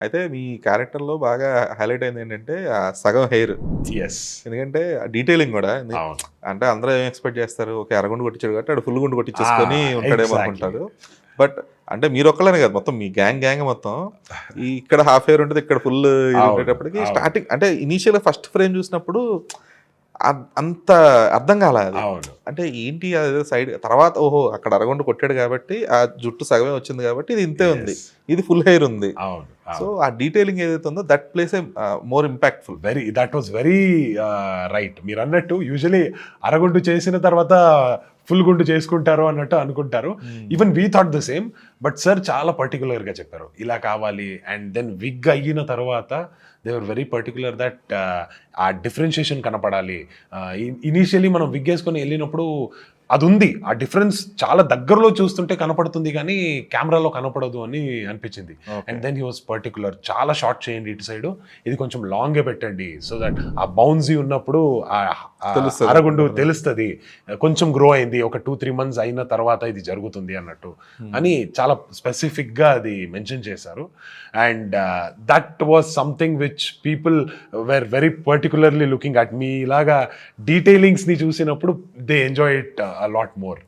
అయితే మీ క్యారెక్టర్‌లో బాగా హైలైట్ అయిందేంటంటే, సగం హెయిర్. యెస్. ఎందుకంటే డీటెయిలింగ్ గూడా. అవును. అంటే అందరూ ఏం ఎక్స్‌పెక్ట్ జేస్తారు, ఓకే. అరగుండు కొట్టించాడు కాబట్టి ఆడు ఫుల్ గుండు కొట్టించేసుకొని ఉంటాడేమో ఎగ్జాక్ట్‌లీ. అనుకుంటారు. బట్ అంటే మీరొక్కళ్ళనే గాదు. మొత్తం మీ గ్యాంగ్ మొత్తం ఇక్కడ హాఫ్ హెయిర్ ఉంటది. ఇక్కడ ఫుల్ ఇది అవును. ఉండేటప్పటికి అవును. స్టార్టింగ్ అంటే ఇనీషియల్‌గా ఫస్ట్ ఫ్రేమ్ చూసినప్పుడు అంత అర్థం కాలా అది. అవును. అంటే ఏంటి అదేదో సైడ్ తర్వాత ఓహో! అక్కడ అరగుండు కొట్టాడు కాబట్టి ఆ జుట్టు సగమే వచ్చింది కాబట్టి ఇది ఇంతే ఉంది. యెస్. ఇది ఫుల్ హెయిర్ ఉంది. అవును. సో, అవును. ఆ డీటెయిలింగ్ ఏదైతే ఉందో that place A more impactful. That was very right. మీరన్నట్టు యూజువల్లీ అరగుండు చేసిన తర్వాత ఫుల్ గుండు చేసుకుంటారు అన్నట్టు అనుకుంటారు. Even we thought the same. But sir చాలా పర్టిక్యులర్‌గా చెప్పారు. ఇలా కావాలి అండ్ దెన్ విగ్ అయిన తర్వాత they were very particular that ఆ డిఫరెన్షియేషన్ కనపడాలి. ఇనీషియల్లీ మనం విగ్ ఏసుకొని ఎళ్ళినప్పుడు అదుంది. ఆ డిఫరెన్స్ చాలా దగ్గరలో చూస్తుంటే కనపడుతుంది గానీ, కెమెరాలో కనపడదు అని అనిపించింది. Okay. And then he was particular. చాలా షార్ట్ చేయండి ఇటు సైడు. ఇది కొంచెం లాంగే పెట్టండి. సో దట్ ఆ బౌన్సీ ఉన్నప్పుడు తెలుస్తది. అరగుండు తెలుస్తది. కొంచెం గ్రో అయింది. ఒక 2-3 మంత్స్ అయిన తర్వాత ఇది జరుగుతుంది అన్నట్టు. అని చాలా స్పెసిఫిక్‌గా అది మెన్షన్ చేశారు. And that was something which people were very particularly looking at. మీలాగా డీటెయిలింగ్స్‌ని చూసినప్పుడు they enjoy it a lot more.